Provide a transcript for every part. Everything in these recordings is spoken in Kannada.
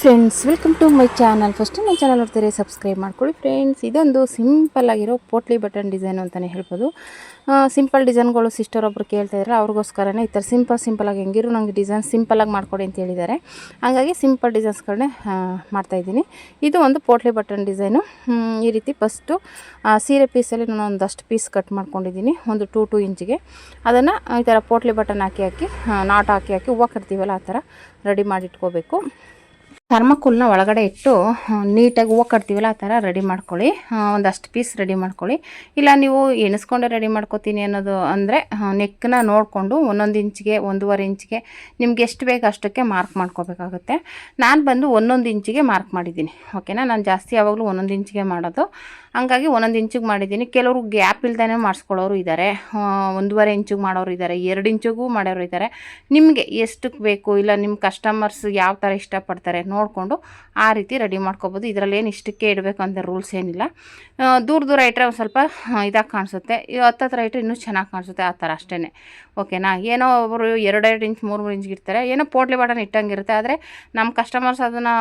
Friends, welcome to my channel. First ನನ್ನ ಚಾನಲ್ ನೋಡ್ತಾರೆ ಸಬ್ಸ್ಕ್ರೈಬ್ ಮಾಡ್ಕೊಳ್ಳಿ ಫ್ರೆಂಡ್ಸ್. ಇದೊಂದು ಸಿಂಪಲ್ ಆಗಿರೋ ಪೋಟ್ಲಿ ಬಟನ್ ಡಿಸೈನ್ ಅಂತಲೇ ಹೇಳ್ಬೋದು. ಸಿಂಪಲ್ ಡಿಸೈನ್ಗಳು ಸಿಸ್ಟರ್ ಒಬ್ಬರು ಕೇಳ್ತಾ ಇದ್ದಾರೆ, ಅವ್ರಿಗೋಸ್ಕರನೇ ಈ ಥರ ಸಿಂಪಲಾಗಿ ಹೆಂಗಿರು ನನಗೆ ಡಿಸೈನ್ ಸಿಂಪಲಾಗಿ ಮಾಡಿಕೊಡಿ ಅಂತ ಹೇಳಿದ್ದಾರೆ. ಹಾಗಾಗಿ ಸಿಂಪಲ್ ಡಿಸೈನ್ಸ್ಗಳನ್ನೇ ಮಾಡ್ತಾಯಿದ್ದೀನಿ. ಇದು ಒಂದು ಪೋಟ್ಲಿ ಬಟನ್ ಡಿಸೈನು. ಈ ರೀತಿ ಫಸ್ಟು ಸೀರೆ ಪೀಸಲ್ಲಿ ನಾನು ಒಂದಷ್ಟು ಪೀಸ್ ಕಟ್ ಮಾಡ್ಕೊಂಡಿದ್ದೀನಿ, ಒಂದು 2 ಇಂಚಿಗೆ. ಅದನ್ನು ಈ ಥರ ಪೋಟ್ಲಿ ಬಟನ್ ಹಾಕಿ ನಾಟ್ ಹಾಕಿ ಹೂವು ಕಟ್ತೀವಲ್ಲ ಆ ಥರ ರೆಡಿ ಮಾಡಿಟ್ಕೋಬೇಕು. ಥರ್ಮಕೋಲ್ನ ಒಳಗಡೆ ಇಟ್ಟು ನೀಟಾಗಿ ಹೂವು ಕಟ್ತೀವಲ್ಲ ಆ ಥರ ರೆಡಿ ಮಾಡ್ಕೊಳ್ಳಿ. ಒಂದಷ್ಟು ಪೀಸ್ ರೆಡಿ ಮಾಡ್ಕೊಳ್ಳಿ. ಇಲ್ಲ ನೀವು ಎಣಿಸ್ಕೊಂಡೆ ರೆಡಿ ಮಾಡ್ಕೊತೀನಿ ಅನ್ನೋದು ಅಂದರೆ ನೆಕ್ಕನ್ನ ನೋಡಿಕೊಂಡು 1 ಇಂಚಿಗೆ 1.5 ಇಂಚಿಗೆ ನಿಮ್ಗೆ ಎಷ್ಟು ಬೇಕು ಅಷ್ಟಕ್ಕೆ ಮಾರ್ಕ್ ಮಾಡ್ಕೋಬೇಕಾಗುತ್ತೆ. ನಾನು ಬಂದು 1 ಇಂಚಿಗೆ ಮಾರ್ಕ್ ಮಾಡಿದ್ದೀನಿ. ಓಕೆನಾ, ನಾನು ಜಾಸ್ತಿ ಯಾವಾಗಲೂ 1 ಇಂಚಿಗೆ ಮಾಡೋದು, ಹಂಗಾಗಿ 1 ಇಂಚಿಗೆ ಮಾಡಿದ್ದೀನಿ. ಕೆಲವರು ಗ್ಯಾಪ್ ಇಲ್ದೇ ಮಾಡಿಸ್ಕೊಳ್ಳೋರು ಇದ್ದಾರೆ, 1.5 ಇಂಚಿಗೆ ಮಾಡೋರು ಇದ್ದಾರೆ, 2 ಇಂಚಿಗೂ ಮಾಡೋರು ಇದ್ದಾರೆ. ನಿಮಗೆ ಎಷ್ಟಕ್ಕೆ ಬೇಕು, ಇಲ್ಲ ನಿಮ್ಮ ಕಸ್ಟಮರ್ಸ್ ಯಾವ ಥರ ಇಷ್ಟಪಡ್ತಾರೆ ನೋಡಿಕೊಂಡು ಆ ರೀತಿ ರೆಡಿ ಮಾಡ್ಕೋಬೋದು. ಇದರಲ್ಲಿ ಏನು ಇಷ್ಟಕ್ಕೆ ಇಡಬೇಕು ಅಂತ ರೂಲ್ಸ್ ಏನಿಲ್ಲ. ದೂರ ಇಟ್ಟರೆ ಒಂದು ಸ್ವಲ್ಪ ಇದಾಗಿ ಕಾಣಿಸುತ್ತೆ, ಹತ್ತಿರ ಇಟ್ಟರೆ ಇನ್ನೂ ಚೆನ್ನಾಗಿ ಕಾಣಿಸುತ್ತೆ, ಆ ಥರ ಅಷ್ಟೇ. ಓಕೆನಾ, ಏನೋ ಒಬ್ಬರು 2 ಇಂಚ್ 3 ಇಂಚ್ಗೆ ಇರ್ತಾರೆ, ಏನೋ ಪೋಟ್ಲಿ ಬಟನ್ ಇಟ್ಟಂಗಿರುತ್ತೆ. ಆದರೆ ನಮ್ಮ ಕಸ್ಟಮರ್ಸ್ ಅದನ್ನು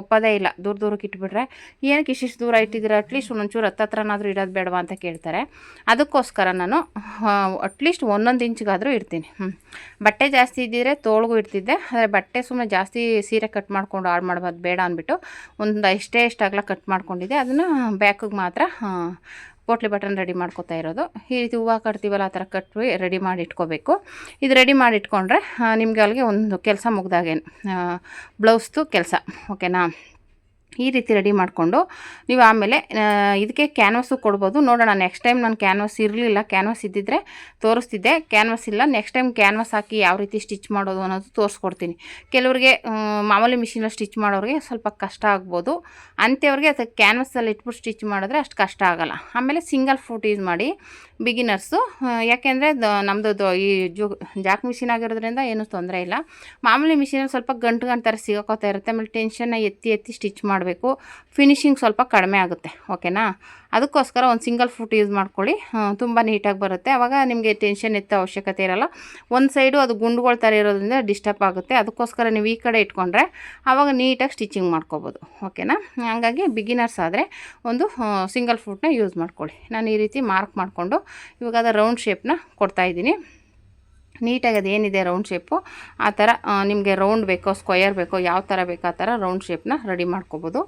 ಒಪ್ಪೋದೇ ಇಲ್ಲ. ದೂರಕ್ಕೆ ಇಟ್ಬಿಟ್ರೆ ಏನಕ್ಕೆ ಇಷ್ಟಿಷ್ಟು ದೂರ ಇಟ್ಟಿದ್ದೀರ, ಅಟ್ಲೀಸ್ಟ್ ಒಂಚೂರು ಹತ್ರನಾದರೂ ಇಡೋದು ಬೇಡವಾ ಅಂತ ಕೇಳ್ತಾರೆ. ಅದಕ್ಕೋಸ್ಕರ ನಾನು ಅಟ್ಲೀಸ್ಟ್ 1 ಇಂಚಿಗಾದರೂ ಇಡ್ತೀನಿ. ಬಟ್ಟೆ ಜಾಸ್ತಿ ಇದ್ದಿದ್ರೆ ತೋಳ್ಗೂ ಇಡ್ತಿದ್ದೆ, ಆದರೆ ಬಟ್ಟೆ ಸುಮ್ಮನೆ ಜಾಸ್ತಿ ಸೀರೆ ಕಟ್ ಮಾಡ್ಕೊಂಡು ಹಾಳು ಮಾಡ್ಬಾರ್ದು ಬೇಡ ಅಂದ್ಬಿಟ್ಟು ಒಂದು ಇಷ್ಟ ಅಗಲ ಕಟ್ ಮಾಡ್ಕೊಂಡಿದ್ದೆ. ಅದನ್ನು ಬ್ಯಾಕಿಗೆ ಮಾತ್ರ ಪೋಟ್ಲಿ ಬಟನ್ ರೆಡಿ ಮಾಡ್ಕೊತಾ ಇರೋದು. ಈ ರೀತಿ ಹೂವು ಕಟ್ತೀವಲ್ಲ ಆ ಥರ ಕಟ್ಟಿ ರೆಡಿ ಮಾಡಿ ಇಟ್ಕೋಬೇಕು. ಇದು ರೆಡಿ ಮಾಡಿ ಇಟ್ಕೊಂಡ್ರೆ ನಿಮಗೆ ಅಲ್ಲಿಗೆ ಒಂದು ಕೆಲಸ ಮುಗ್ದಾಗೇನು, ಬ್ಲೌಸ್ದು ಕೆಲಸ. ಓಕೆನಾ, ಈ ರೀತಿ ರೆಡಿ ಮಾಡಿಕೊಂಡು ನೀವು ಆಮೇಲೆ ಇದಕ್ಕೆ ಕ್ಯಾನ್ವಾಸು ಕೊಡ್ಬೋದು. ನೋಡೋಣ, ನೆಕ್ಸ್ಟ್ ಟೈಮ್ ನಾನು ಕ್ಯಾನ್ವಾಸ್ ಇರಲಿಲ್ಲ, ಕ್ಯಾನ್ವಾಸ್ ಇದ್ದಿದ್ದರೆ ತೋರಿಸ್ತಿದ್ದೆ. ಕ್ಯಾನ್ವಾಸ್ ಇಲ್ಲ, ನೆಕ್ಸ್ಟ್ ಟೈಮ್ ಕ್ಯಾನ್ವಾಸ್ ಹಾಕಿ ಯಾವ ರೀತಿ ಸ್ಟಿಚ್ ಮಾಡೋದು ಅನ್ನೋದು ತೋರಿಸ್ಕೊಡ್ತೀನಿ. ಕೆಲವರಿಗೆ ಮಾಮೂಲಿ ಮಿಷಿನಲ್ಲಿ ಸ್ಟಿಚ್ ಮಾಡೋರಿಗೆ ಸ್ವಲ್ಪ ಕಷ್ಟ ಆಗ್ಬೋದು, ಅಂಥವ್ರಿಗೆ ಅದಕ್ಕೆ ಕ್ಯಾನ್ವಾಸಲ್ಲಿ ಇಟ್ಬಿಟ್ಟು ಸ್ಟಿಚ್ ಮಾಡಿದ್ರೆ ಅಷ್ಟು ಕಷ್ಟ ಆಗೋಲ್ಲ. ಆಮೇಲೆ ಸಿಂಗಲ್ ಫೂಟ್ ಯೂಸ್ ಮಾಡಿ ಬಿಗಿನರ್ಸು, ಯಾಕೆಂದರೆ ನಮ್ಮದು ಈ ಜಾಕ್ ಮಿಷಿನ್ ಆಗಿರೋದ್ರಿಂದ ಏನೂ ತೊಂದರೆ ಇಲ್ಲ. ಮಾಮೂಲಿ ಮಿಷಿನಲ್ಲಿ ಸ್ವಲ್ಪ ಗಂಟು ಥರ ಸಿಗೋಕೋತಾ ಇರುತ್ತೆ. ಆಮೇಲೆ ಟೆನ್ಷನ್ನ ಎತ್ತಿ ಸ್ಟಿಚ್ ಮಾಡಬೇಕು, ಫಿನಿಶಿಂಗ್ ಸ್ವಲ್ಪ ಕಡಿಮೆ ಆಗುತ್ತೆ. ಓಕೆನಾ, ಅದಕ್ಕೋಸ್ಕರ ಒಂದು ಸಿಂಗಲ್ ಫೂಟ್ ಯೂಸ್ ಮಾಡ್ಕೊಳ್ಳಿ, ತುಂಬ ನೀಟಾಗಿ ಬರುತ್ತೆ. ಆವಾಗ ನಿಮಗೆ ಟೆನ್ಷನ್ ಎತ್ತೋ ಅವಶ್ಯಕತೆ ಇರೋಲ್ಲ. ಒಂದು ಸೈಡು ಅದು ಗುಂಡುಗಳ ಥರ ಇರೋದ್ರಿಂದ ಡಿಸ್ಟರ್ಬ್ ಆಗುತ್ತೆ. ಅದಕ್ಕೋಸ್ಕರ ನೀವು ಈ ಕಡೆ ಇಟ್ಕೊಂಡ್ರೆ ಆವಾಗ ನೀಟಾಗಿ ಸ್ಟಿಚಿಂಗ್ ಮಾಡ್ಕೋಬೋದು. ಓಕೆನಾ, ಹಾಗಾಗಿ ಬಿಗಿನರ್ಸ್ ಆದರೆ ಒಂದು ಸಿಂಗಲ್ ಫೂಟ್ನ ಯೂಸ್ ಮಾಡ್ಕೊಳ್ಳಿ. ನಾನು ಈ ರೀತಿ ಮಾರ್ಕ್ ಮಾಡಿಕೊಂಡು ಇವಾಗ ಅದು ರೌಂಡ್ ಶೇಪ್ನ ಕೊಡ್ತಾಯಿದ್ದೀನಿ. ನೀಟಾಗಿ ಅದೇನಿದೆ ರೌಂಡ್ ಶೇಪು ಆ ಥರ ನಿಮಗೆ ರೌಂಡ್ ಬೇಕೋ ಸ್ಕ್ವಯರ್ ಬೇಕೋ ಯಾವ ಥರ ಬೇಕೋ ಆ ಥರ ರೌಂಡ್ ಶೇಪ್ನ ರೆಡಿ ಮಾಡ್ಕೋಬೋದು.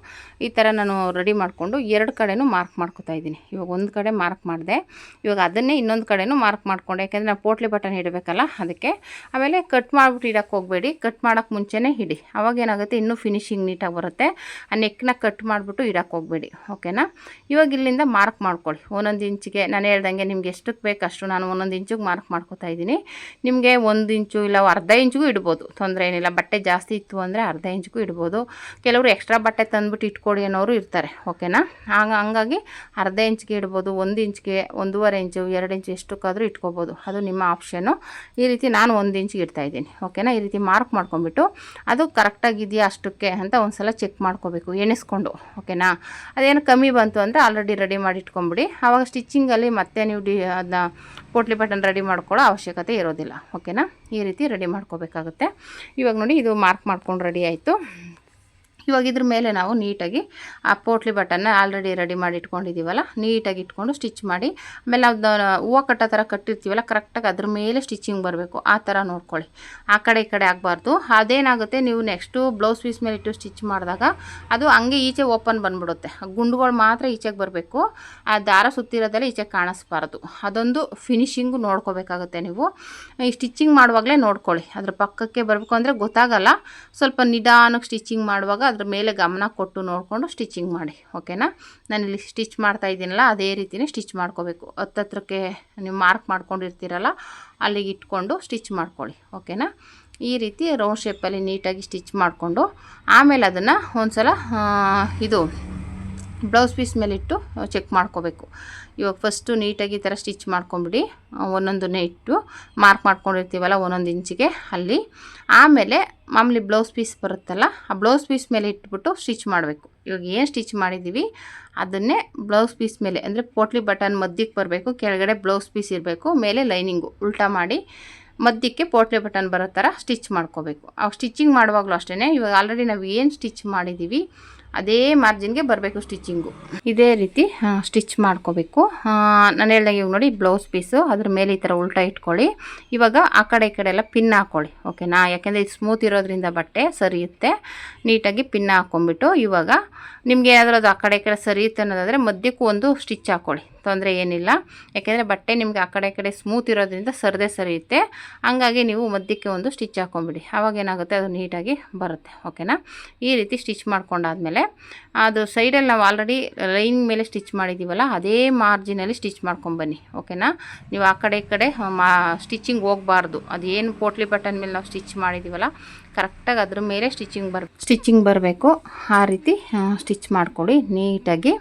ಈ ಥರ ನಾನು ರೆಡಿ ಮಾಡಿಕೊಂಡು 2 ಕಡೆನೂ ಮಾರ್ಕ್ ಮಾಡ್ಕೊತಾ ಇದ್ದೀನಿ. ಇವಾಗ ಒಂದು ಕಡೆ ಮಾರ್ಕ್ ಮಾಡಿದೆ, ಇವಾಗ ಅದನ್ನೇ ಇನ್ನೊಂದು ಕಡೆನೂ ಮಾರ್ಕ್ ಮಾಡಿಕೊಂಡೆ, ಯಾಕೆಂದರೆ ನಾನು ಪೋಟ್ಲಿ ಬಟನ್ ಇಡಬೇಕಲ್ಲ ಅದಕ್ಕೆ. ಆಮೇಲೆ ಕಟ್ ಮಾಡಿಬಿಟ್ಟು ಇಡೋಕ್ಕೆ ಹೋಗಬೇಡಿ, ಕಟ್ ಮಾಡೋಕ್ಕೆ ಮುಂಚೆನೇ ಇಡಿ, ಅವಾಗ ಏನಾಗುತ್ತೆ ಇನ್ನೂ ಫಿನಿಶಿಂಗ್ ನೀಟಾಗಿ ಬರುತ್ತೆ. ಆ ನೆಕ್ನ ಕಟ್ ಮಾಡಿಬಿಟ್ಟು ಇಡೋಕ್ಕೆ ಹೋಗಬೇಡಿ. ಓಕೆನಾ, ಇವಾಗ ಇಲ್ಲಿಂದ ಮಾರ್ಕ್ ಮಾಡ್ಕೊಳ್ಳಿ 1 ಇಂಚಿಗೆ. ನಾನು ಹೇಳ್ದಂಗೆ ನಿಮ್ಗೆ ಎಷ್ಟಕ್ಕೆ ಬೇಕು ಅಷ್ಟು ನಾನು 1 ಇಂಚಿಗೆ ಮಾರ್ಕ್ ಮಾಡ್ಕೊತಾ ಇದ್ದೀನಿ. ನಿಮಗೆ 1 ಇಂಚು ಇಲ್ಲ ಅರ್ಧ ಇಂಚಿಗೂ ಇಡ್ಬೋದು, ತೊಂದರೆ ಏನಿಲ್ಲ. ಬಟ್ಟೆ ಜಾಸ್ತಿ ಇತ್ತು ಅಂದರೆ ಅರ್ಧ ಇಂಚಿಗೂ ಇಡ್ಬೋದು. ಕೆಲವರು ಎಕ್ಸ್ಟ್ರಾ ಬಟ್ಟೆ ತಂದುಬಿಟ್ಟು ಇಟ್ಕೊಡಿ ಅನ್ನೋರು ಇರ್ತಾರೆ. ಓಕೆನಾ, ಹಂಗಾಗಿ ಅರ್ಧ ಇಂಚಿಗೆ ಇಡ್ಬೋದು, 1 ಇಂಚಿಗೆ 1.5 ಇಂಚು 2 ಇಂಚು ಎಷ್ಟಕ್ಕಾದರೂ ಇಟ್ಕೋಬೋದು, ಅದು ನಿಮ್ಮ ಆಪ್ಷನ್ನು. ಈ ರೀತಿ ನಾನು 1 ಇಂಚಿಗೆ ಇಡ್ತಾಯಿದ್ದೀನಿ. ಓಕೆನಾ, ಈ ರೀತಿ ಮಾರ್ಕ್ ಮಾಡ್ಕೊಂಬಿಟ್ಟು ಅದು ಕರೆಕ್ಟಾಗಿದೆಯಾ ಅಷ್ಟಕ್ಕೆ ಅಂತ ಒಂದು ಸಲ ಚೆಕ್ ಮಾಡ್ಕೋಬೇಕು ಎಣಿಸ್ಕೊಂಡು. ಓಕೆನಾ, ಅದೇನು ಕಮ್ಮಿ ಬಂತು ಅಂದರೆ ಆಲ್ರೆಡಿ ರೆಡಿ ಮಾಡಿ ಇಟ್ಕೊಂಬಿಡಿ, ಆವಾಗ ಸ್ಟಿಚ್ಚಿಂಗಲ್ಲಿ ಮತ್ತೆ ನೀವು ಅದನ್ನ ಪೋಟ್ಲಿ ಬಟನ್ ರೆಡಿ ಮಾಡ್ಕೊಳ್ಳೋ ಅವಶ್ಯಕತೆ ಇರೋದಿಲ್ಲ. ಓಕೆನಾ, ಈ ರೀತಿ ರೆಡಿ ಮಾಡ್ಕೋಬೇಕಾಗುತ್ತೆ. ಇವಾಗ ನೋಡಿ, ಇದು ಮಾರ್ಕ್ ಮಾಡ್ಕೊಂಡು ರೆಡಿ ಆಯಿತು. ಇವಾಗ ಇದ್ರ ಮೇಲೆ ನಾವು ನೀಟಾಗಿ ಆ ಪೋಟ್ಲಿ ಬಟನ್ನ ಆಲ್ರೆಡಿ ರೆಡಿ ಮಾಡಿ ಇಟ್ಕೊಂಡಿದ್ದೀವಲ್ಲ, ನೀಟಾಗಿ ಇಟ್ಕೊಂಡು ಸ್ಟಿಚ್ ಮಾಡಿ, ಆಮೇಲೆ ನಾವು ಹೂವು ಕಟ್ಟೋ ಥರ ಕಟ್ಟಿರ್ತೀವಲ್ಲ ಕರೆಕ್ಟಾಗಿ ಅದ್ರ ಮೇಲೆ ಸ್ಟಿಚಿಂಗ್ ಬರಬೇಕು, ಆ ಥರ ನೋಡ್ಕೊಳ್ಳಿ. ಆ ಕಡೆ ಈ ಕಡೆ ಆಗಬಾರ್ದು. ಅದೇನಾಗುತ್ತೆ, ನೀವು ನೆಕ್ಸ್ಟು ಬ್ಲೌಸ್ ಪೀಸ್ ಮೇಲೆ ಇಟ್ಟು ಸ್ಟಿಚ್ ಮಾಡಿದಾಗ ಅದು ಹಂಗೆ ಈಚೆ ಓಪನ್ ಬಂದ್ಬಿಡುತ್ತೆ, ಗುಂಡುಗಳು ಮಾತ್ರ ಈಚೆಗೆ ಬರಬೇಕು, ಆ ದಾರ ಸುತ್ತಿರೋದೆಲ್ಲ ಈಚೆಗೆ ಕಾಣಿಸ್ಬಾರ್ದು. ಅದೊಂದು ಫಿನಿಶಿಂಗು ನೋಡ್ಕೋಬೇಕಾಗುತ್ತೆ. ನೀವು ಈ ಸ್ಟಿಚಿಂಗ್ ಮಾಡುವಾಗಲೇ ನೋಡ್ಕೊಳ್ಳಿ, ಅದ್ರ ಪಕ್ಕಕ್ಕೆ ಬರಬೇಕು ಅಂದರೆ ಗೊತ್ತಾಗಲ್ಲ. ಸ್ವಲ್ಪ ನಿಧಾನಕ್ಕೆ ಸ್ಟಿಚಿಂಗ್ ಮಾಡುವಾಗ ಅದ್ರ ಮೇಲೆ ಗಮನ ಕೊಟ್ಟು ನೋಡಿಕೊಂಡು ಸ್ಟಿಚಿಂಗ್ ಮಾಡಿ. ಓಕೆನಾ, ನಾನಿಲ್ಲಿ ಸ್ಟಿಚ್ ಮಾಡ್ತಾ ಇದ್ದೀನಲ್ಲ ಅದೇ ರೀತಿಯೇ ಸ್ಟಿಚ್ ಮಾಡ್ಕೋಬೇಕು. ಹತ್ತತ್ರಕ್ಕೆ ನೀವು ಮಾರ್ಕ್ ಮಾಡ್ಕೊಂಡಿರ್ತೀರಲ್ಲ ಅಲ್ಲಿಗೆ ಇಟ್ಕೊಂಡು ಸ್ಟಿಚ್ ಮಾಡ್ಕೊಳ್ಳಿ. ಓಕೆನಾ, ಈ ರೀತಿ ರೌಂಡ್ ಶೇಪಲ್ಲಿ ನೀಟಾಗಿ ಸ್ಟಿಚ್ ಮಾಡಿಕೊಂಡು ಆಮೇಲೆ ಅದನ್ನು ಒಂದು ಸಲ ಇದು ಬ್ಲೌಸ್ ಪೀಸ್ ಮೇಲಿಟ್ಟು ಚೆಕ್ ಮಾಡ್ಕೋಬೇಕು. ಇವಾಗ ಫಸ್ಟು ನೀಟಾಗಿ ಈ ಥರ ಸ್ಟಿಚ್ ಮಾಡ್ಕೊಂಬಿಡಿ, ಒಂದೊಂದನ್ನೇ ಇಟ್ಟು ಮಾರ್ಕ್ ಮಾಡ್ಕೊಂಡಿರ್ತೀವಲ್ಲ 1 ಇಂಚಿಗೆ ಅಲ್ಲಿ. ಆಮೇಲೆ ಮಾಮೂಲಿ ಬ್ಲೌಸ್ ಪೀಸ್ ಬರುತ್ತಲ್ಲ ಆ ಬ್ಲೌಸ್ ಪೀಸ್ ಮೇಲೆ ಇಟ್ಬಿಟ್ಟು ಸ್ಟಿಚ್ ಮಾಡಬೇಕು. ಇವಾಗ ಏನು ಸ್ಟಿಚ್ ಮಾಡಿದ್ದೀವಿ ಅದನ್ನೇ ಬ್ಲೌಸ್ ಪೀಸ್ ಮೇಲೆ, ಅಂದರೆ ಪೋಟ್ಲಿ ಬಟನ್ ಮಧ್ಯಕ್ಕೆ ಬರಬೇಕು, ಕೆಳಗಡೆ ಬ್ಲೌಸ್ ಪೀಸ್ ಇರಬೇಕು, ಮೇಲೆ ಲೈನಿಂಗು ಉಲ್ಟಾ ಮಾಡಿ ಮಧ್ಯಕ್ಕೆ ಪೋಟ್ಲಿ ಬಟನ್ ಬರೋ ಥರ ಸ್ಟಿಚ್ ಮಾಡ್ಕೋಬೇಕು. ಆ ಸ್ಟಿಚಿಂಗ್ ಮಾಡುವಾಗಲೂ ಅಷ್ಟೇ, ಇವಾಗ ಆಲ್ರೆಡಿ ನಾವು ಏನು ಸ್ಟಿಚ್ ಮಾಡಿದ್ದೀವಿ ಅದೇ ಮಾರ್ಜಿನ್ಗೆ ಬರಬೇಕು ಸ್ಟಿಚಿಂಗು. ಇದೇ ರೀತಿ ಸ್ಟಿಚ್ ಮಾಡ್ಕೋಬೇಕು. ನಾನು ಹೇಳ್ದಂಗೆ ಇವಾಗ ನೋಡಿ ಬ್ಲೌಸ್ ಪೀಸು ಅದ್ರ ಮೇಲೆ ಈ ಥರ ಉಲ್ಟಾ ಇಟ್ಕೊಳ್ಳಿ. ಇವಾಗ ಆ ಕಡೆ ಈ ಕಡೆ ಎಲ್ಲ ಪಿನ್ ಹಾಕ್ಕೊಳ್ಳಿ, ಓಕೆನಾ. ಯಾಕೆಂದರೆ ಇದು ಸ್ಮೂತ್ ಇರೋದ್ರಿಂದ ಬಟ್ಟೆ ಸರಿಯುತ್ತೆ. ನೀಟಾಗಿ ಪಿನ್ ಹಾಕ್ಕೊಂಬಿಟ್ಟು ಇವಾಗ ನಿಮ್ಗೆ ಏನಾದರೂ ಅದು ಆ ಕಡೆ ಈ ಕಡೆ ಸರಿಯುತ್ತೆ ಅನ್ನೋದಾದರೆ ಮಧ್ಯಕ್ಕೂ ಒಂದು ಸ್ಟಿಚ್ ಹಾಕ್ಕೊಳ್ಳಿ, ತೊಂದರೆ ಏನಿಲ್ಲ. ಯಾಕೆಂದರೆ ಬಟ್ಟೆ ನಿಮಗೆ ಆ ಕಡೆ ಈ ಕಡೆ ಸ್ಮೂತ್ ಇರೋದ್ರಿಂದ ಸರಿದೇ ಸರಿಯುತ್ತೆ. ಹಂಗಾಗಿ ನೀವು ಮಧ್ಯಕ್ಕೆ ಒಂದು ಸ್ಟಿಚ್ ಹಾಕ್ಕೊಂಬಿಡಿ, ಆವಾಗ ಏನಾಗುತ್ತೆ ಅದು ನೀಟಾಗಿ ಬರುತ್ತೆ, ಓಕೆನಾ. ಈ ರೀತಿ ಸ್ಟಿಚ್ ಮಾಡ್ಕೊಂಡಾದ್ಮೇಲೆ ಅದು ಸೈಡಲ್ಲಿ ನಾವು ಆಲ್ರೆಡಿ ಲೈನಿಂಗ್ ಮೇಲೆ ಸ್ಟಿಚ್ ಮಾಡಿದ್ದೀವಲ್ಲ ಅದೇ ಮಾರ್ಜಿನಲ್ಲಿ ಸ್ಟಿಚ್ ಮಾಡ್ಕೊಂಬನ್ನಿ, ಓಕೆನಾ. ನೀವು ಆ ಕಡೆ ಈ ಕಡೆ ಸ್ಟಿಚಿಂಗ್ ಹೋಗಬಾರ್ದು. ಅದೇನು ಪೋಟ್ಲಿ ಬಟನ್ ಮೇಲೆ ನಾವು ಸ್ಟಿಚ್ ಮಾಡಿದ್ದೀವಲ್ಲ ಕರೆಕ್ಟಾಗಿ ಅದ್ರ ಮೇಲೆ ಸ್ಟಿಚಿಂಗ್ ಬರಬೇಕು. ಆ ರೀತಿ ಸ್ಟಿಚ್ ಮಾಡ್ಕೊಳ್ಳಿ ನೀಟಾಗಿ.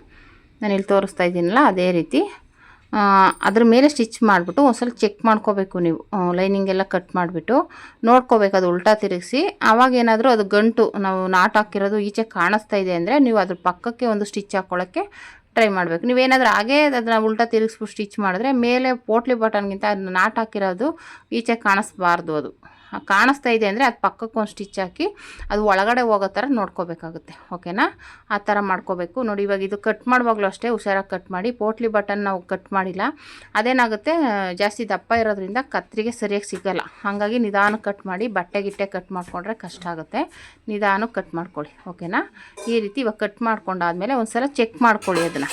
ನಾನು ಇಲ್ಲಿ ತೋರಿಸ್ತಾ ಇದ್ದೀನಲ್ಲ ಅದೇ ರೀತಿ ಅದ್ರ ಮೇಲೆ ಸ್ಟಿಚ್ ಮಾಡಿಬಿಟ್ಟು ಒಂದ್ಸಲ ಚೆಕ್ ಮಾಡ್ಕೋಬೇಕು. ನೀವು ಲೈನಿಂಗ್ ಎಲ್ಲ ಕಟ್ ಮಾಡಿಬಿಟ್ಟು ನೋಡ್ಕೋಬೇಕು, ಅದು ಉಲ್ಟಾ ತಿರುಗಿಸಿ. ಆವಾಗ ಏನಾದರೂ ಅದು ಗಂಟು ನಾವು ನಾಟ್ ಹಾಕಿರೋದು ಈಚೆ ಕಾಣಿಸ್ತಾ ಇದೆ ಅಂದರೆ ನೀವು ಅದ್ರ ಪಕ್ಕಕ್ಕೆ ಒಂದು ಸ್ಟಿಚ್ ಹಾಕ್ಕೊಳ್ಳೋಕ್ಕೆ ಟ್ರೈ ಮಾಡಬೇಕು. ನೀವೇನಾದರೂ ಹಾಗೇ ಅದನ್ನ ಉಲ್ಟಾ ತಿರುಗಿಸ್ಬಿಟ್ಟು ಸ್ಟಿಚ್ ಮಾಡಿದ್ರೆ ಮೇಲೆ ಪೋಟ್ಲಿ ಬಟನ್ಗಿಂತ ಅದನ್ನ ನಾಟ್ ಹಾಕಿರೋದು ಈಚೆ ಕಾಣಿಸ್ಬಾರ್ದು. ಅದು ಕಾಣಿಸ್ತಾ ಇದೆ ಅಂದರೆ ಅದು ಪಕ್ಕಕ್ಕೆ ಒಂದು ಸ್ಟಿಚ್ ಹಾಕಿ ಅದು ಒಳಗಡೆ ಹೋಗೋ ಥರ ನೋಡ್ಕೋಬೇಕಾಗುತ್ತೆ, ಓಕೆನಾ. ಆ ಥರ ಮಾಡ್ಕೋಬೇಕು. ನೋಡಿ ಇವಾಗ ಇದು ಕಟ್ ಮಾಡುವಾಗಲೂ ಅಷ್ಟೇ ಹುಷಾರಾಗಿ ಕಟ್ ಮಾಡಿ. ಪೋಟ್ಲಿ ಬಟನ್ ನಾವು ಕಟ್ ಮಾಡಿಲ್ಲ, ಅದೇನಾಗುತ್ತೆ ಜಾಸ್ತಿ ದಪ್ಪ ಇರೋದ್ರಿಂದ ಕತ್ರಿಗೆ ಸರಿಯಾಗಿ ಸಿಗಲ್ಲ. ಹಾಗಾಗಿ ನಿಧಾನಕ್ಕೆ ಕಟ್ ಮಾಡಿ. ಬಟ್ಟೆ ಗಿಟ್ಟೆ ಕಟ್ ಮಾಡಿಕೊಂಡ್ರೆ ಕಷ್ಟ ಆಗುತ್ತೆ. ನಿಧಾನಕ್ಕೆ ಕಟ್ ಮಾಡ್ಕೊಳ್ಳಿ, ಓಕೆನಾ. ಈ ರೀತಿ ಇವಾಗ ಕಟ್ ಮಾಡ್ಕೊಂಡಾದ್ಮೇಲೆ ಒಂದು ಸಲ ಚೆಕ್ ಮಾಡ್ಕೊಳ್ಳಿ ಅದನ್ನು,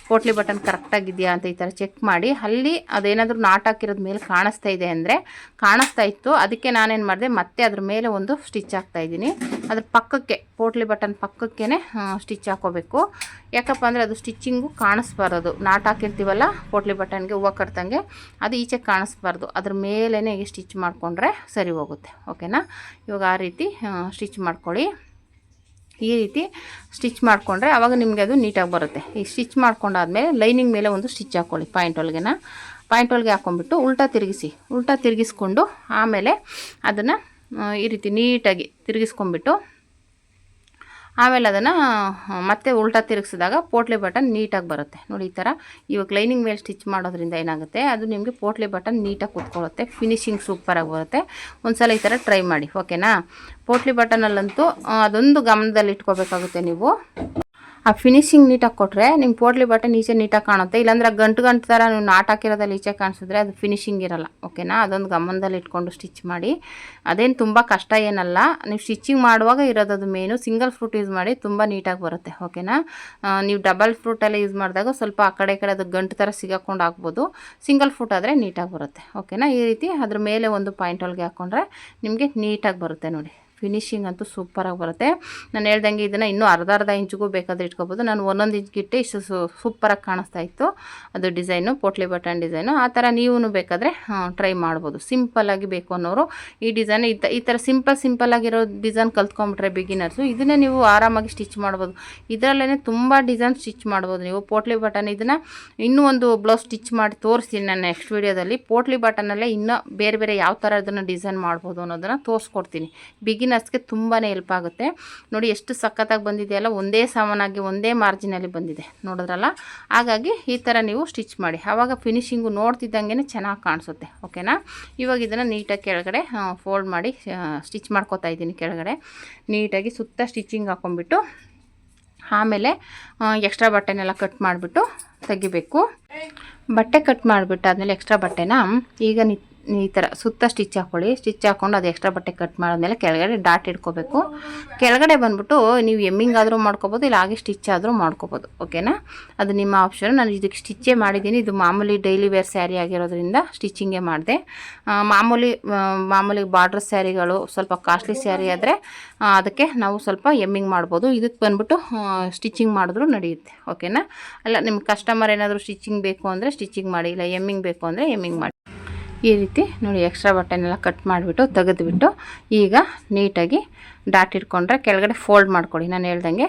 ಪೋಟ್ಲಿ ಬಟನ್ ಕರೆಕ್ಟಾಗಿದೆಯಾ ಅಂತ ಈ ಥರ ಚೆಕ್ ಮಾಡಿ. ಅಲ್ಲಿ ಅದೇನಾದರೂ ನಾಟ್ ಹಾಕಿರೋದು ಮೇಲೆ ಕಾಣಿಸ್ತಾ ಇದೆ ಅಂದರೆ ಕಾಣಿಸ್ತಾ ಇತ್ತು, ಅದಕ್ಕೆ ನಾನೇನು ಮಾಡಿದೆ ಮತ್ತೆ ಅದ್ರ ಮೇಲೆ ಒಂದು ಸ್ಟಿಚ್ ಹಾಕ್ತಾಯಿದ್ದೀನಿ. ಅದ್ರ ಪಕ್ಕಕ್ಕೆ ಪೋಟ್ಲಿ ಬಟನ್ ಪಕ್ಕಕ್ಕೇ ಸ್ಟಿಚ್ ಹಾಕೋಬೇಕು. ಯಾಕಪ್ಪ ಅಂದರೆ ಅದು ಸ್ಟಿಚ್ಚಿಂಗು ಕಾಣಿಸ್ಬಾರ್ದು. ನಾಟ್ ಹಾಕಿರ್ತೀವಲ್ಲ ಪೋಟ್ಲಿ ಬಟನ್ಗೆ ಹೂವು ಕಟ್ದಂಗೆ ಅದು ಈಚೆ ಕಾಣಿಸ್ಬಾರ್ದು. ಅದ್ರ ಮೇಲೇ ಹೀಗೆ ಸ್ಟಿಚ್ ಮಾಡಿಕೊಂಡ್ರೆ ಸರಿ ಹೋಗುತ್ತೆ, ಓಕೆನಾ. ಇವಾಗ ಆ ರೀತಿ ಸ್ಟಿಚ್ ಮಾಡ್ಕೊಳ್ಳಿ. ಈ ರೀತಿ ಸ್ಟಿಚ್ ಮಾಡಿಕೊಂಡ್ರೆ ಆವಾಗ ನಿಮಗೆ ಅದು ನೀಟಾಗಿ ಬರುತ್ತೆ. ಈ ಸ್ಟಿಚ್ ಮಾಡ್ಕೊಂಡಾದ್ಮೇಲೆ ಲೈನಿಂಗ್ ಮೇಲೆ ಒಂದು ಸ್ಟಿಚ್ ಹಾಕ್ಕೊಳ್ಳಿ. ಪಾಯಿಂಟ್ ಹೊಲಿಗೆ ಹಾಕ್ಕೊಂಬಿಟ್ಟು ಉಲ್ಟಾ ತಿರುಗಿಸ್ಕೊಂಡು ಆಮೇಲೆ ಅದನ್ನು ಈ ರೀತಿ ನೀಟಾಗಿ ತಿರುಗಿಸ್ಕೊಂಬಿಟ್ಟು ಆಮೇಲೆ ಅದನ್ನು ಮತ್ತೆ ಉಲ್ಟಾ ತಿರುಗಿಸಿದಾಗ ಪೋಟ್ಲಿ ಬಟನ್ ನೀಟಾಗಿ ಬರುತ್ತೆ. ನೋಡಿ ಈ ಥರ ಇವಾಗ ಲೈನಿಂಗ್ ಮೇಲೆ ಸ್ಟಿಚ್ ಮಾಡೋದ್ರಿಂದ ಏನಾಗುತ್ತೆ ಅದು ನಿಮಗೆ ಪೋಟ್ಲಿ ಬಟನ್ ನೀಟಾಗಿ ಕೂತ್ಕೊಳ್ಳುತ್ತೆ. ಫಿನಿಶಿಂಗ್ ಸೂಪರಾಗಿ ಬರುತ್ತೆ. ಒಂದು ಸಲ ಈ ಥರ ಟ್ರೈ ಮಾಡಿ, ಓಕೆನಾ. ಪೋಟ್ಲಿ ಬಟನಲ್ಲಂತೂ ಅದೊಂದು ಗಮನದಲ್ಲಿ ಇಟ್ಕೋಬೇಕಾಗುತ್ತೆ ನೀವು. ಆ ಫಿನಿಶಿಂಗ್ ನೀಟಾಗಿ ಕೊಟ್ಟರೆ ನಿಮ್ಮ ಪೋಟ್ಲಿ ಬಟನ್ ಈಚೆ ನೀಟಾಗಿ ಕಾಣುತ್ತೆ. ಇಲ್ಲಾಂದ್ರೆ ಗಂಟು ಥರ ನೀವು ನಾಟ್ ಹಾಕಿರೋದಲ್ಲಿ ಈಚೆ ಕಾಣಿಸಿದ್ರೆ ಅದು ಫಿನಿಶಿಂಗ್ ಇರಲ್ಲ, ಓಕೆನಾ. ಅದೊಂದು ಗಮನದಲ್ಲಿ ಇಟ್ಕೊಂಡು ಸ್ಟಿಚ್ ಮಾಡಿ. ಅದೇನು ತುಂಬ ಕಷ್ಟ ಏನಲ್ಲ. ನೀವು ಸ್ಟಿಚಿಂಗ್ ಮಾಡುವಾಗ ಇರೋದು ಮೇನು. ಸಿಂಗಲ್ ಫ್ರೂಟ್ ಯೂಸ್ ಮಾಡಿ ತುಂಬ ನೀಟಾಗಿ ಬರುತ್ತೆ, ಓಕೆನಾ. ನೀವು ಡಬಲ್ ಫ್ರೂಟೆಲ್ಲ ಯೂಸ್ ಮಾಡಿದಾಗ ಸ್ವಲ್ಪ ಆ ಕಡೆ ಈ ಕಡೆ ಅದು ಗಂಟು ಥರ ಸಿಗಾಕೊಂಡು ಆಗ್ಬೋದು. ಸಿಂಗಲ್ ಫ್ರೂಟ್ ಆದರೆ ನೀಟಾಗಿ ಬರುತ್ತೆ, ಓಕೆನಾ. ಈ ರೀತಿ ಅದ್ರ ಮೇಲೆ ಒಂದು ಪಾಯಿಂಟ್ ಹೊಲಿಗೆ ಹಾಕ್ಕೊಂಡ್ರೆ ನಿಮಗೆ ನೀಟಾಗಿ ಬರುತ್ತೆ ನೋಡಿ. ಫಿನಿಶಿಂಗ್ ಅಂತೂ ಸೂಪರಾಗಿ ಬರುತ್ತೆ. ನಾನು ಹೇಳ್ದಂಗೆ ಇದನ್ನು ಇನ್ನೂ ಅರ್ಧ ಇಂಚಿಗೂ ಬೇಕಾದರೆ ಇಟ್ಕೋಬೋದು. ನಾನು 1 ಇಂಚ್ ಇಟ್ಟೆ ಇಷ್ಟು ಸೂಪರಾಗಿ ಕಾಣಿಸ್ತಾ ಇತ್ತು ಅದು ಡಿಸೈನು, ಪೋಟ್ಲಿ ಬಟನ್ ಡಿಸೈನು. ಆ ಥರ ನೀವು ಬೇಕಾದರೆ ಟ್ರೈ ಮಾಡ್ಬೋದು. ಸಿಂಪಲ್ಲಾಗಿ ಬೇಕು ಅನ್ನೋರು ಈ ಡಿಸೈನ್ ಈ ಥರ ಸಿಂಪಲ್ಲಾಗಿರೋ ಡಿಸೈನ್ ಕಲ್ತ್ಕೊಂಡ್ಬಿಟ್ರೆ ಬಿಗಿನರ್ಸು ಇದನ್ನೇ ನೀವು ಆರಾಮಾಗಿ ಸ್ಟಿಚ್ ಮಾಡ್ಬೋದು. ಇದರಲ್ಲೇ ತುಂಬ ಡಿಸೈನ್ ಸ್ಟಿಚ್ ಮಾಡ್ಬೋದು ನೀವು. ಪೋಟ್ಲಿ ಬಟನ್ ಇದನ್ನು ಇನ್ನೂ ಒಂದು ಬ್ಲೌಸ್ ಸ್ಟಿಚ್ ಮಾಡಿ ತೋರಿಸ್ತೀನಿ ನಾನು ನೆಕ್ಸ್ಟ್ ವೀಡಿಯೋದಲ್ಲಿ. ಪೋಟ್ಲಿ ಬಟನಲ್ಲೇ ಇನ್ನೂ ಬೇರೆ ಯಾವ ಥರ ಇದನ್ನು ಡಿಸೈನ್ ಮಾಡ್ಬೋದು ಅನ್ನೋದನ್ನು ತೋರಿಸ್ಕೊಡ್ತೀನಿ. ಬಿಗಿನರ್ಸ್ಗೆ ತುಂಬಾ ಹೆಲ್ಪ್ ಆಗುತ್ತೆ. ನೋಡಿ ಎಷ್ಟು ಸಖತ್ತಾಗಿ ಬಂದಿದೆಯಲ್ಲ, ಒಂದೇ ಸಾಮಾನಾಗಿ ಒಂದೇ ಮಾರ್ಜಿನಲ್ಲಿ ಬಂದಿದೆ ನೋಡಿದ್ರಲ್ಲ. ಹಾಗಾಗಿ ಈ ಥರ ನೀವು ಸ್ಟಿಚ್ ಮಾಡಿ, ಆವಾಗ ಫಿನಿಶಿಂಗು ನೋಡ್ತಿದ್ದಂಗೆ ಚೆನ್ನಾಗಿ ಕಾಣಿಸುತ್ತೆ, ಓಕೆನಾ. ಇವಾಗ ಇದನ್ನು ನೀಟಾಗಿ ಕೆಳಗಡೆ ಫೋಲ್ಡ್ ಮಾಡಿ ಸ್ಟಿಚ್ ಮಾಡ್ಕೋತಾ ಇದ್ದೀನಿ. ಕೆಳಗಡೆ ನೀಟಾಗಿ ಸುತ್ತ ಸ್ಟಿಚಿಂಗ್ ಹಾಕ್ಕೊಂಬಿಟ್ಟು ಆಮೇಲೆ ಎಕ್ಸ್ಟ್ರಾ ಬಟ್ಟೆನೆಲ್ಲ ಕಟ್ ಮಾಡಿಬಿಟ್ಟು ತೆಗಿಬೇಕು. ಬಟ್ಟೆ ಕಟ್ ಮಾಡಿಬಿಟ್ಟು ಆದಮೇಲೆ ಎಕ್ಸ್ಟ್ರಾ ಬಟ್ಟೆನ ಈಗ ಈ ಥರ ಸುತ್ತ ಸ್ಟಿಚ್ ಹಾಕ್ಕೊಳ್ಳಿ. ಸ್ಟಿಚ್ ಹಾಕ್ಕೊಂಡು ಅದು ಎಕ್ಸ್ಟ್ರಾ ಬಟ್ಟೆ ಕಟ್ ಮಾಡಿದ್ಮೇಲೆ ಕೆಳಗಡೆ ಡಾಟ್ ಇಟ್ಕೋಬೇಕು. ಕೆಳಗಡೆ ಬಂದುಬಿಟ್ಟು ನೀವು ಎಮ್ಮಿಂಗ್ ಆದರೂ ಮಾಡ್ಕೋಬೋದು, ಇಲ್ಲ ಹಾಗೆ ಸ್ಟಿಚ್ ಆದರೂ ಮಾಡ್ಕೋಬೋದು, ಓಕೆನಾ. ಅದು ನಿಮ್ಮ ಆಪ್ಷನ್. ನಾನು ಇದಕ್ಕೆ ಸ್ಟಿಚ್ಚೇ ಮಾಡಿದ್ದೀನಿ. ಇದು ಮಾಮೂಲಿ ಡೈಲಿ ವೇರ್ ಸ್ಯಾರಿ ಆಗಿರೋದ್ರಿಂದ ಸ್ಟಿಚಿಂಗೇ ಮಾಡಿದೆ. ಮಾಮೂಲಿ ಬಾರ್ಡ್ರ್ ಸ್ಯಾರಿಗಳು ಸ್ವಲ್ಪ ಕಾಸ್ಟ್ಲಿ ಸ್ಯಾರಿ ಆದರೆ ಅದಕ್ಕೆ ನಾವು ಸ್ವಲ್ಪ ಎಮ್ಮಿಂಗ್ ಮಾಡ್ಬೋದು. ಇದಕ್ಕೆ ಬಂದುಬಿಟ್ಟು ಸ್ಟಿಚಿಂಗ್ ಮಾಡಿದ್ರೂ ನಡೆಯುತ್ತೆ, ಓಕೆನಾ. ಅಲ್ಲ ನಿಮ್ಗೆ ಕಸ್ಟಮರ್ ಏನಾದರೂ ಸ್ಟಿಚಿಂಗ್ ಬೇಕು ಅಂದರೆ ಸ್ಟಿಚಿಂಗ್ ಮಾಡಿ, ಇಲ್ಲ ಎಮ್ಮಿಂಗ್ ಬೇಕು ಅಂದರೆ ಎಮ್ಮಿಂಗ್ ಮಾಡಿ. ಈ ರೀತಿ ನೋಡಿ ಎಕ್ಸ್ಟ್ರಾ ಬಟ್ಟೆನೆಲ್ಲ ಕಟ್ ಮಾಡಿಬಿಟ್ಟು ತೆಗೆದುಬಿಟ್ಟು ಈಗ ನೀಟಾಗಿ ಡಾಟ್ ಇಟ್ಕೊಂಡ್ರೆ ಕೆಳಗಡೆ ಫೋಲ್ಡ್ ಮಾಡ್ಕೊಳ್ಳಿ. ನಾನು ಹೇಳ್ದಂಗೆ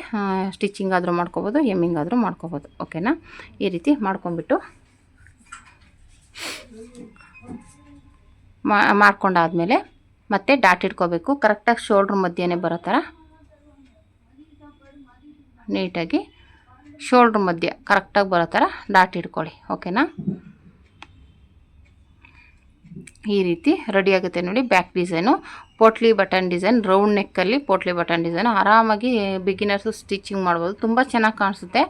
ಸ್ಟಿಚಿಂಗ್ ಆದರೂ ಮಾಡ್ಕೋಬೋದು, ಎಮ್ಮಿಂಗ್ ಆದರೂ ಮಾಡ್ಕೋಬೋದು, ಓಕೆನಾ. ಈ ರೀತಿ ಮಾಡ್ಕೊಂಬಿಟ್ಟು ಮಾಡ್ಕೊಂಡಾದ್ಮೇಲೆ ಮತ್ತೆ ಡಾಟ್ ಇಟ್ಕೋಬೇಕು. ಕರೆಕ್ಟಾಗಿ ಶೋಲ್ಡ್ರ್ ಮಧ್ಯೆನೇ ಬರೋ ಥರ ನೀಟಾಗಿ ಶೋಲ್ಡ್ರ್ ಮಧ್ಯೆ ಕರೆಕ್ಟಾಗಿ ಬರೋ ಥರ ಡಾಟ್ ಇಟ್ಕೊಳ್ಳಿ, ಓಕೆನಾ. ಈ ರೀತಿ ರೆಡಿ ಆಗುತ್ತೆ ನೋಡಿ. Back design potli button design, round ನೆಕ್ಕಲ್ಲಿ ಪೋಟ್ಲಿ ಬಟನ್ ಡಿಸೈನ್. ಆರಾಮಾಗಿ ಬಿಗಿನರ್ಸು ಸ್ಟಿಚಿಂಗ್ ಮಾಡ್ಬೋದು, ತುಂಬ ಚೆನ್ನಾಗಿ ಕಾಣಿಸುತ್ತೆ.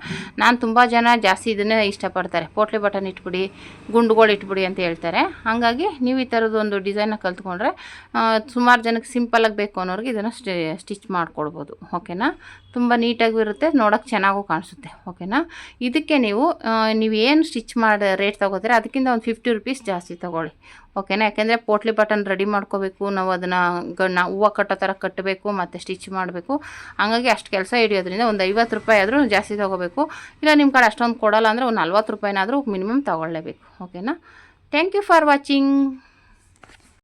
ನಾನು ತುಂಬ ಜನ ಜಾಸ್ತಿ ಇದನ್ನೇ ಇಷ್ಟಪಡ್ತಾರೆ, ಪೋಟ್ಲಿ ಬಟನ್ ಇಟ್ಬಿಡಿ, ಗುಂಡುಗಳು ಇಟ್ಬಿಡಿ ಅಂತ ಹೇಳ್ತಾರೆ. ಹಾಗಾಗಿ ನೀವು ಈ ಥರದ್ದು ಒಂದು ಡಿಸೈನ್ನ ಕಲ್ತ್ಕೊಂಡ್ರೆ ಸುಮಾರು ಜನಕ್ಕೆ ಸಿಂಪಲಾಗಿ ಬೇಕು ಅನ್ನೋರಿಗೆ ಇದನ್ನು ಸ್ಟಿಚ್ ಮಾಡ್ಕೊಳ್ಬೋದು. ಓಕೆನಾ, ತುಂಬ ನೀಟಾಗೂ ಇರುತ್ತೆ, ನೋಡೋಕ್ಕೆ ಚೆನ್ನಾಗೂ ಕಾಣಿಸುತ್ತೆ. ಓಕೆನಾ, ಇದಕ್ಕೆ ನೀವು ಏನು ಸ್ಟಿಚ್ ಮಾಡಿ ರೇಟ್ ತೊಗೋತೀರ ಅದಕ್ಕಿಂತ ಒಂದು 50 ರೂಪೀಸ್ ಜಾಸ್ತಿ ತೊಗೊಳ್ಳಿ. ಓಕೆನಾ, ಯಾಕೆಂದರೆ ಪೋಟ್ಲಿ ಬಟನ್ ರೆಡಿ ಮಾಡ್ಕೋಬೇಕು, ನಾವು ಅದನ್ನು ಹೂವು ಕಟ್ಟೋ ಥರ ಕಟ್ಟಬೇಕು ಮತ್ತು ಸ್ಟಿಚ್ ಮಾಡಬೇಕು. ಹಾಗಾಗಿ ಅಷ್ಟು ಕೆಲಸ ಹಿಡಿಯೋದ್ರಿಂದ ಒಂದು 50 ರೂಪಾಯಿ ಆದರೂ ಜಾಸ್ತಿ ತೊಗೋಬೇಕು. ಇಲ್ಲ ನಿಮ್ಮ ಕಡೆ ಅಷ್ಟೊಂದು ಕೊಡೋಲ್ಲ ಅಂದರೆ ಒಂದು 40 ರೂಪಾಯಿನಾದರೂ ಮಿನಿಮಮ್ ತೊಗೊಳ್ಳೇಬೇಕು. ಓಕೆನಾ, ಥ್ಯಾಂಕ್ ಯು ಫಾರ್ ವಾಚಿಂಗ್.